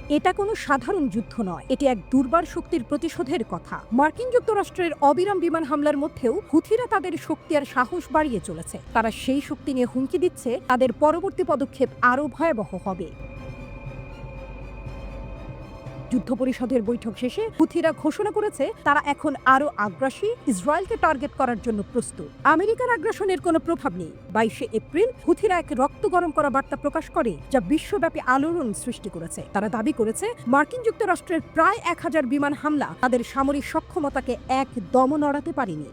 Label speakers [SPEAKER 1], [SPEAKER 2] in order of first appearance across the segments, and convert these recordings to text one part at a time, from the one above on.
[SPEAKER 1] এটা কোনো সাধারণ যুদ্ধ নয়, এটি এক দুর্বার শক্তির প্রতিশোধের কথা। মার্কিন যুক্তরাষ্ট্রের অবিরাম বিমান হামলার মধ্যেও হুথিরা তাদের শক্তি আর সাহস বাড়িয়ে চলেছে। তারা সেই শক্তি নিয়ে হুমকি দিচ্ছে তাদের পরবর্তী পদক্ষেপ আরও ভয়াবহ হবে। যুদ্ধ পরিষদের বৈঠক শেষে হুথিরা ঘোষণা করেছে তারা এখন আরও আগ্রাসী, ইসরায়েলকে টার্গেট করার জন্য প্রস্তুত। আমেরিকার আগ্রাসনের কোনো প্রভাব নেই। 22শে এপ্রিল হুথিরা এক রক্ত গরম করা বার্তা প্রকাশ করে, যা বিশ্বব্যাপী আলোড়ন সৃষ্টি করেছে। তারা দাবি করেছে মার্কিন যুক্তরাষ্ট্রের প্রায় 1000 বিমান হামলা তাদের সামরিক সক্ষমতাকে একদমও নড়াতে পারেনি।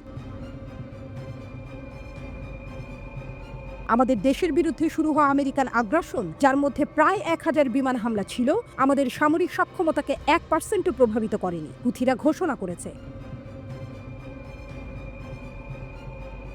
[SPEAKER 1] আমাদের দেশের বিরুদ্ধে শুরু হওয়া আমেরিকান আগ্রাসন, যার মধ্যে প্রায় 1000 বিমান হামলা ছিল, আমাদের সামরিক সক্ষমতাকে 1% প্রভাবিত করেনি, হুথিরা ঘোষণা করেছে।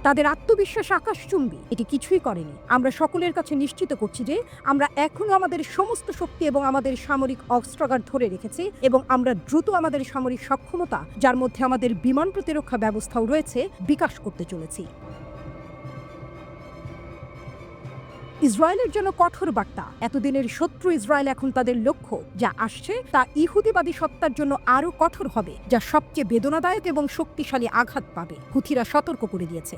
[SPEAKER 1] তাদের আত্মবিশ্বাস আকাশচুম্বী, এটি কিছুই করেনি। আমরা সকলের কাছে নিশ্চিত করছি যে আমরা এখনো আমাদের সমস্ত শক্তি এবং আমাদের সামরিক অস্ত্রাগার ধরে রেখেছি এবং আমরা দ্রুত আমাদের সামরিক সক্ষমতা, যার মধ্যে আমাদের বিমান প্রতিরক্ষা ব্যবস্থাও রয়েছে, বিকাশ করতে চলেছি। ইসরায়েলের জন্য কঠোর বার্তা। এতদিনের শত্রু ইসরায়েল এখন তাদের লক্ষ্য। যা আসছে তা ইহুদিবাদী সত্তার জন্য আরও কঠোর হবে, যা সবচেয়ে বেদনাদায়ক এবং শক্তিশালী আঘাত পাবে, হুথিরা সতর্ক করে দিয়েছে।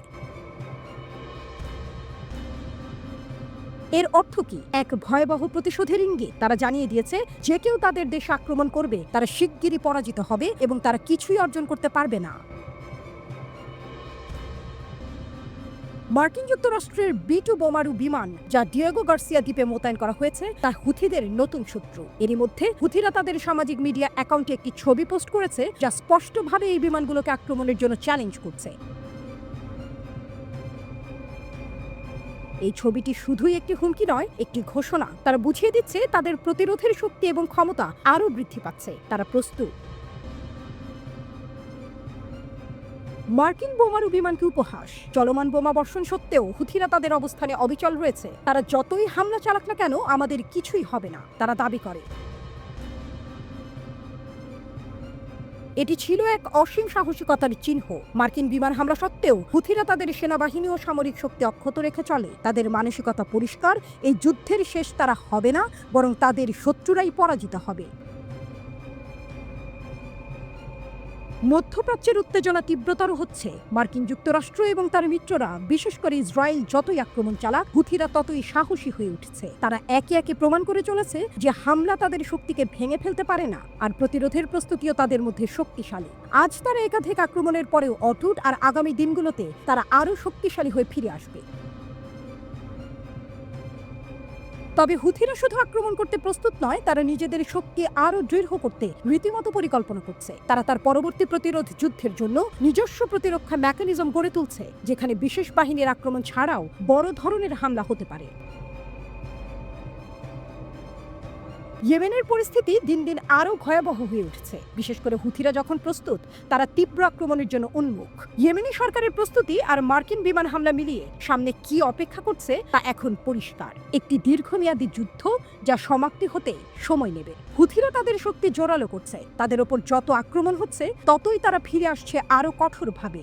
[SPEAKER 1] এর অর্থ কি? এক ভয়াবহ প্রতিশোধের ইঙ্গিত। তারা জানিয়ে দিয়েছে যে কেউ তাদের দেশে আক্রমণ করবে তারা শিগগিরই পরাজিত হবে এবং তারা কিছুই অর্জন করতে পারবে না। মার্কিন যুক্তরাষ্ট্রের B-2 বোমারু বিমান, যা ডিয়েগো গার্সিয়া দ্বীপে মোতায়েন করা হয়েছে, তা হুথিদের নতুন শত্রু। এরই মধ্যে হুথিরা তাদের সামাজিক মিডিয়া অ্যাকাউন্টে একটি ছবি পোস্ট করেছে, যা স্পষ্টভাবে এই বিমানগুলোকে আক্রমণের জন্য চ্যালেঞ্জ করছে। এই ছবিটি শুধুই একটি হুমকি নয়, একটি ঘোষণা। তারা বুঝিয়ে দিচ্ছে তাদের প্রতিরোধের শক্তি এবং ক্ষমতা আরও বৃদ্ধি পাচ্ছে। তারা প্রস্তুত। মার্কিন বোমারু বিমানকে উপহাস। চলমান বোমা বর্ষণ সত্ত্বেও হুথিরা তাদের অবস্থানে অবিচল রয়েছে। তারা যতই হামলা চালাক না কেন, আমাদের কিছুই হবে না, তারা দাবি করে। এটি ছিল এক অসীম সাহসিকতার চিহ্ন। মার্কিন বিমান হামলা সত্ত্বেও হুথিরা তাদের সেনাবাহিনী ও সামরিক শক্তি অক্ষত রেখে চলে। তাদের মানসিকতা পরিষ্কার, এই যুদ্ধের শেষ তারা হবে না, বরং তাদের শত্রুরাই পরাজিত হবে। মধ্যপ্রাচ্যের উত্তেজনা তীব্রতর হচ্ছে। মার্কিন যুক্তরাষ্ট্র এবং তার মিত্ররা, বিশেষ করে ইসরায়েল, যতই আক্রমণ চালাক, হুথিরা ততই সাহসী হয়ে উঠছে। তারা একে একে প্রমাণ করে চলেছে যে হামলা তাদের শক্তিকে ভেঙে ফেলতে পারে না, আর প্রতিরোধের প্রস্তুতিও তাদের মধ্যে শক্তিশালী। আজ তারা একাধিক আক্রমণের পরেও অটুট, আর আগামী দিনগুলোতে তারা আরও শক্তিশালী হয়ে ফিরে আসবে। তবে হুথিরা শুধু আক্রমণ করতে প্রস্তুত নয়, তারা নিজেদের শক্তি আরও দৃঢ় করতে রীতিমতো পরিকল্পনা করছে। তারা তার পরবর্তী প্রতিরোধ যুদ্ধের জন্য নিজস্ব প্রতিরক্ষা মেকানিজম গড়ে তুলছে, যেখানে বিশেষ বাহিনীর আক্রমণ ছাড়াও বড় ধরনের হামলা হতে পারে। ইয়েমেনের পরিস্থিতি দিন দিন আরও ভয়াবহ হয়ে উঠছে। বিশেষ করে হুথিরা যখন প্রস্তুত, তারা তীব্র আক্রমণের জন্য উন্মুখ। ইয়েমেনি সরকারের প্রস্তুতি আর মার্কিন বিমান হামলা মিলিয়ে সামনে কি অপেক্ষা করছে তা এখন পরিষ্কার। একটি দীর্ঘমেয়াদী যুদ্ধ, যা সমাপ্তি হতে সময় নেবে। হুথিরা তাদের শক্তি জোরালো করছে। তাদের ওপর যত আক্রমণ হচ্ছে, ততই তারা ফিরে আসছে আরও কঠোরভাবে।